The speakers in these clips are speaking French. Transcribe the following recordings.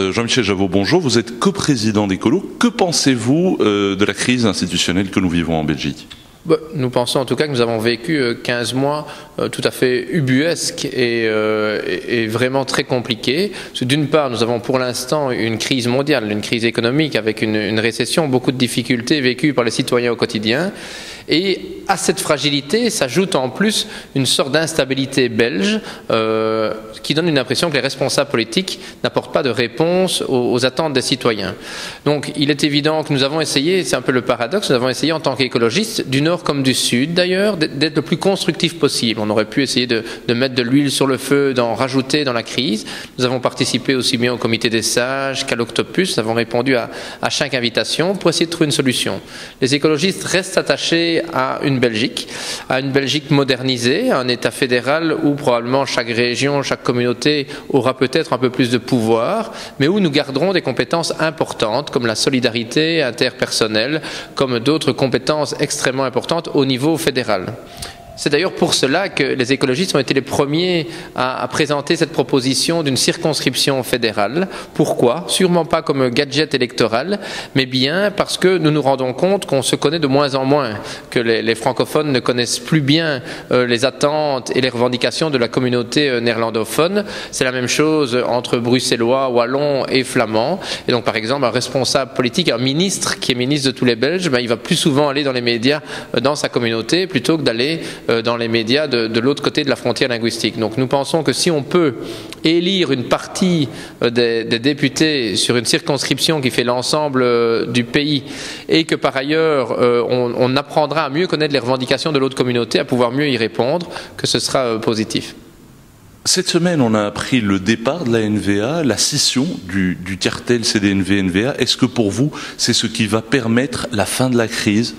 Jean-Michel Javot, bonjour. Vous êtes coprésident d'Ecolo. Que pensez-vous de la crise institutionnelle que nous vivons en Belgique ? Nous pensons en tout cas que nous avons vécu 15 mois tout à fait ubuesques et vraiment très compliqués. D'une part, nous avons pour l'instant une crise mondiale, une crise économique avec une récession, beaucoup de difficultés vécues par les citoyens au quotidien. Et à cette fragilité s'ajoute en plus une sorte d'instabilité belge qui donne une impression que les responsables politiques n'apportent pas de réponse aux attentes des citoyens. Donc il est évident que nous avons essayé, c'est un peu le paradoxe, nous avons essayé en tant qu'écologistes, du Nord comme du Sud d'ailleurs, d'être le plus constructif possible. On aurait pu essayer de mettre de l'huile sur le feu, d'en rajouter dans la crise. Nous avons participé aussi bien au comité des sages qu'à l'Octopus, nous avons répondu à chaque invitation pour essayer de trouver une solution. Les écologistes restent attachés à une Belgique modernisée, un État fédéral où probablement chaque région, chaque communauté aura peut-être un peu plus de pouvoir, mais où nous garderons des compétences importantes comme la solidarité interpersonnelle, comme d'autres compétences extrêmement importantes au niveau fédéral. C'est d'ailleurs pour cela que les écologistes ont été les premiers à présenter cette proposition d'une circonscription fédérale. Pourquoi ? Sûrement pas comme gadget électoral, mais bien parce que nous nous rendons compte qu'on se connaît de moins en moins, que les francophones ne connaissent plus bien les attentes et les revendications de la communauté néerlandophone. C'est la même chose entre bruxellois, wallons et flamands. Et donc par exemple, un responsable politique, un ministre qui est ministre de tous les Belges, il va plus souvent aller dans les médias dans sa communauté plutôt que d'aller dans les médias de l'autre côté de la frontière linguistique. Donc nous pensons que si on peut élire une partie des députés sur une circonscription qui fait l'ensemble du pays et que par ailleurs on apprendra à mieux connaître les revendications de l'autre communauté, à pouvoir mieux y répondre, que ce sera positif. Cette semaine, on a appris le départ de la NVA, la scission du cartel CDNV-NVA. Est-ce que pour vous, c'est ce qui va permettre la fin de la crise ?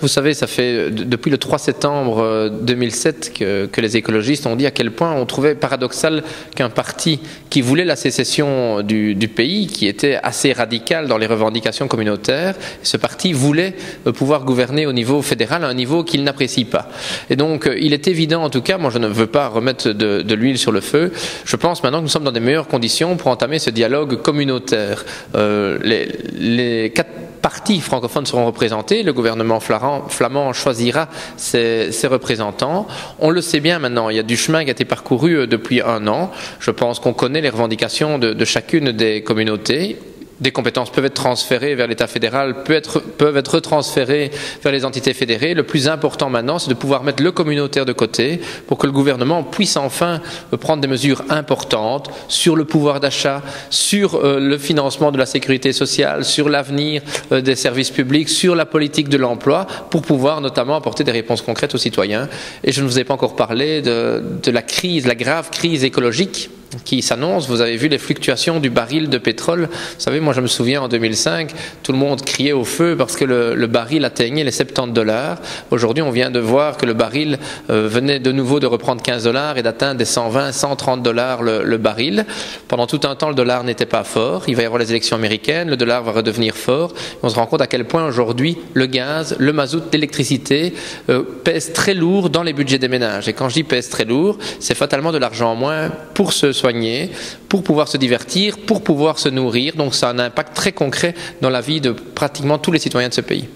Vous savez, ça fait depuis le 3 septembre 2007 que les écologistes ont dit à quel point on trouvait paradoxal qu'un parti qui voulait la sécession du pays, qui était assez radical dans les revendications communautaires, ce parti voulait pouvoir gouverner au niveau fédéral à un niveau qu'il n'apprécie pas. Et donc il est évident, en tout cas, moi je ne veux pas remettre de l'huile sur le feu, je pense maintenant que nous sommes dans des meilleures conditions pour entamer ce dialogue communautaire. Les 4 partis francophones seront représentés, le gouvernement flamand choisira ses représentants. On le sait bien maintenant, il y a du chemin qui a été parcouru depuis 1 an. Je pense qu'on connaît les revendications de chacune des communautés. Des compétences peuvent être transférées vers l'État fédéral, peuvent être retransférées vers les entités fédérées. Le plus important maintenant, c'est de pouvoir mettre le communautaire de côté pour que le gouvernement puisse enfin prendre des mesures importantes sur le pouvoir d'achat, sur le financement de la sécurité sociale, sur l'avenir des services publics, sur la politique de l'emploi, pour pouvoir notamment apporter des réponses concrètes aux citoyens. Et je ne vous ai pas encore parlé de la crise, la grave crise écologique qui s'annonce. Vous avez vu les fluctuations du baril de pétrole. Vous savez, moi je me souviens en 2005, tout le monde criait au feu parce que le baril atteignait les $70. Aujourd'hui, on vient de voir que le baril venait de nouveau de reprendre $15 et d'atteindre des 120, $130 le baril. Pendant tout un temps, le dollar n'était pas fort. Il va y avoir les élections américaines, le dollar va redevenir fort. On se rend compte à quel point aujourd'hui, le gaz, le mazout, l'électricité pèsent très lourd dans les budgets des ménages. Et quand je dis pèse très lourd, c'est fatalement de l'argent en moins pour se soigner, pour pouvoir se divertir, pour pouvoir se nourrir. Donc ça a un impact très concret dans la vie de pratiquement tous les citoyens de ce pays.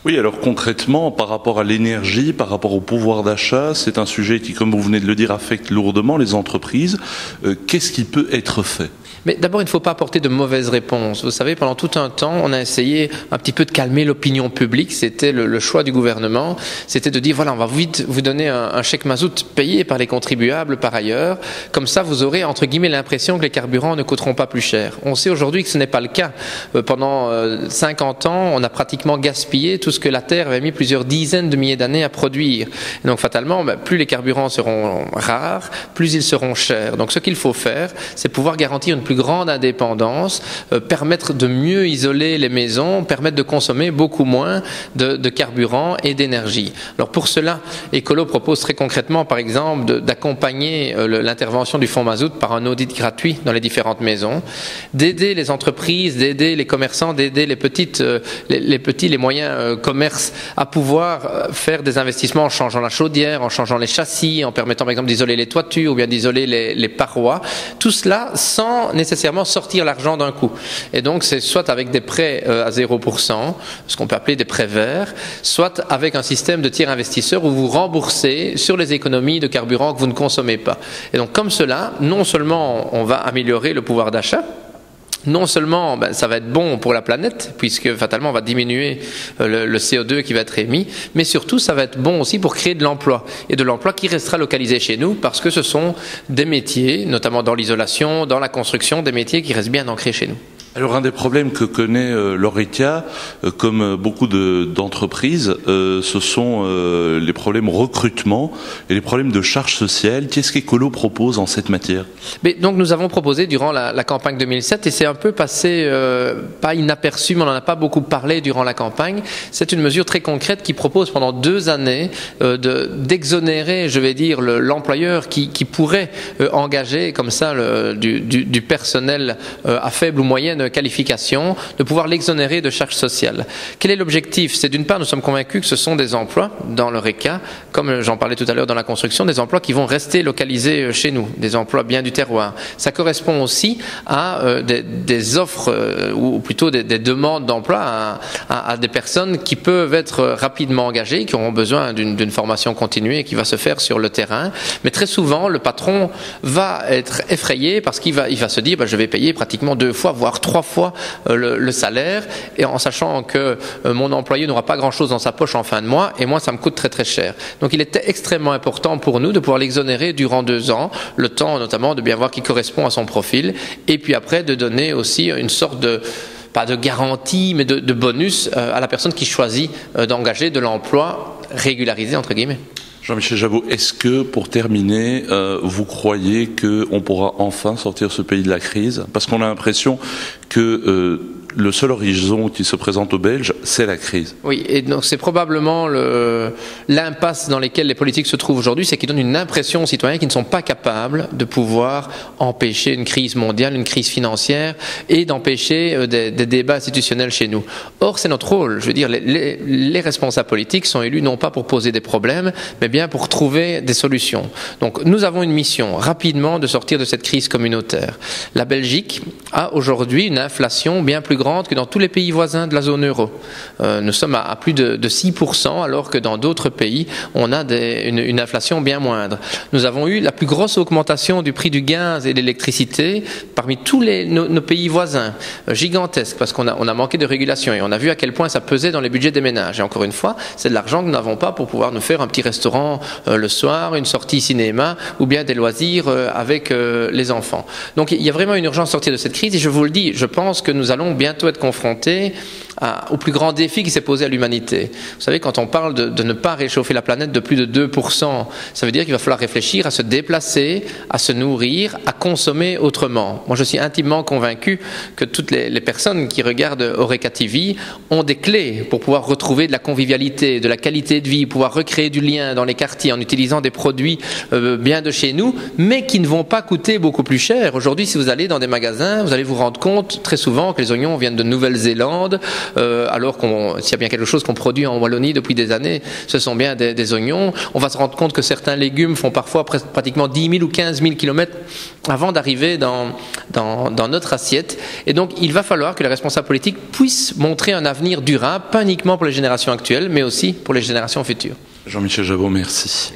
Oui, alors concrètement, par rapport à l'énergie, par rapport au pouvoir d'achat, c'est un sujet qui, comme vous venez de le dire, affecte lourdement les entreprises. Qu'est-ce qui peut être fait ? Mais d'abord, il ne faut pas apporter de mauvaises réponses. Vous savez, pendant tout un temps, on a essayé un petit peu de calmer l'opinion publique. C'était le choix du gouvernement. C'était de dire, voilà, on va vite vous donner un chèque mazout payé par les contribuables par ailleurs. Comme ça, vous aurez, entre guillemets, l'impression que les carburants ne coûteront pas plus cher. On sait aujourd'hui que ce n'est pas le cas. Pendant 50 ans, on a pratiquement gaspillé tout ce que la Terre avait mis plusieurs dizaines de milliers d'années à produire. Et donc, fatalement, plus les carburants seront rares, plus ils seront chers. Donc, ce qu'il faut faire, c'est pouvoir garantir une plus grande indépendance, permettre de mieux isoler les maisons, permettre de consommer beaucoup moins de carburant et d'énergie. Alors pour cela, Ecolo propose très concrètement, par exemple, d'accompagner l'intervention du fonds mazout par un audit gratuit dans les différentes maisons, d'aider les entreprises, d'aider les commerçants, d'aider les petits, les moyens commerces à pouvoir faire des investissements en changeant la chaudière, en changeant les châssis, en permettant par exemple d'isoler les toitures ou bien d'isoler les parois. Tout cela sans nécessairement sortir l'argent d'un coup. Et donc c'est soit avec des prêts à 0%, ce qu'on peut appeler des prêts verts, soit avec un système de tiers investisseurs où vous remboursez sur les économies de carburant que vous ne consommez pas. Et donc comme cela, non seulement on va améliorer le pouvoir d'achat, non seulement ça va être bon pour la planète, puisque fatalement on va diminuer le CO2 qui va être émis, mais surtout ça va être bon aussi pour créer de l'emploi, et de l'emploi qui restera localisé chez nous, parce que ce sont des métiers, notamment dans l'isolation, dans la construction, des métiers qui restent bien ancrés chez nous. Alors un des problèmes que connaît l'ORECA, comme beaucoup d'entreprises, ce sont les problèmes recrutement et les problèmes de charges sociales. Qu'est-ce qu'Ecolo propose en cette matière? Mais donc nous avons proposé durant la campagne 2007, et c'est un peu passé pas inaperçu, mais on n'en a pas beaucoup parlé durant la campagne. C'est une mesure très concrète qui propose pendant 2 années d'exonérer, je vais dire, l'employeur qui pourrait engager comme ça du personnel à faible ou moyenne qualification, de pouvoir l'exonérer de charges sociales. Quel est l'objectif? C'est d'une part, nous sommes convaincus que ce sont des emplois dans l'ORECA, comme j'en parlais tout à l'heure dans la construction, des emplois qui vont rester localisés chez nous, des emplois bien du terroir. Ça correspond aussi à des offres, ou plutôt des demandes d'emploi à des personnes qui peuvent être rapidement engagées, qui auront besoin d'une formation continue et qui va se faire sur le terrain. Mais très souvent, le patron va être effrayé parce qu'il va se dire je vais payer pratiquement 2 fois, voire 3 fois le salaire, et en sachant que mon employé n'aura pas grand-chose dans sa poche en fin de mois, et moi ça me coûte très très cher. Donc il était extrêmement important pour nous de pouvoir l'exonérer durant 2 ans, le temps notamment de bien voir qui correspond à son profil, et puis après de donner aussi une sorte de, pas de garantie, mais de bonus à la personne qui choisit d'engager de l'emploi régularisé entre guillemets. Jean-Michel Jabot, est-ce que, pour terminer, vous croyez qu'on pourra enfin sortir ce pays de la crise? Parce qu'on a l'impression que le seul horizon qui se présente aux Belges, c'est la crise. Oui, et donc c'est probablement l'impasse dans laquelle les politiques se trouvent aujourd'hui, c'est qu'ils donnent une impression aux citoyens qu'ils ne sont pas capables de pouvoir empêcher une crise mondiale, une crise financière, et d'empêcher des débats institutionnels chez nous. Or, c'est notre rôle. Je veux dire, les responsables politiques sont élus non pas pour poser des problèmes, mais bien pour trouver des solutions. Donc, nous avons une mission, rapidement, de sortir de cette crise communautaire. La Belgique a aujourd'hui une inflation bien plus grande que dans tous les pays voisins de la zone euro. Nous sommes à plus de 6%, alors que dans d'autres pays, on a une inflation bien moindre. Nous avons eu la plus grosse augmentation du prix du gaz et de l'électricité parmi tous nos pays voisins, gigantesque, parce qu'on a manqué de régulation, et on a vu à quel point ça pesait dans les budgets des ménages. Et encore une fois, c'est de l'argent que nous n'avons pas pour pouvoir nous faire un petit restaurant le soir, une sortie cinéma, ou bien des loisirs avec les enfants. Donc il y a vraiment une urgence de sortir de cette crise, et je vous le dis, je pense que nous allons bientôt être confrontés au plus grand défi qui s'est posé à l'humanité. Vous savez, quand on parle de ne pas réchauffer la planète de plus de 2%, ça veut dire qu'il va falloir réfléchir à se déplacer, à se nourrir, à consommer autrement. Moi, je suis intimement convaincu que toutes les personnes qui regardent Horeca TV ont des clés pour pouvoir retrouver de la convivialité, de la qualité de vie, pouvoir recréer du lien dans les quartiers en utilisant des produits bien de chez nous, mais qui ne vont pas coûter beaucoup plus cher. Aujourd'hui, si vous allez dans des magasins, vous allez vous rendre compte très souvent que les oignons viennent de Nouvelle-Zélande, alors s'il y a bien quelque chose qu'on produit en Wallonie depuis des années, ce sont bien des oignons. On va se rendre compte que certains légumes font parfois pratiquement 10 000 ou 15 000 kilomètres avant d'arriver dans notre assiette. Et donc, il va falloir que les responsables politiques puissent montrer un avenir durable, pas uniquement pour les générations actuelles, mais aussi pour les générations futures. Jean-Michel Jabot, merci.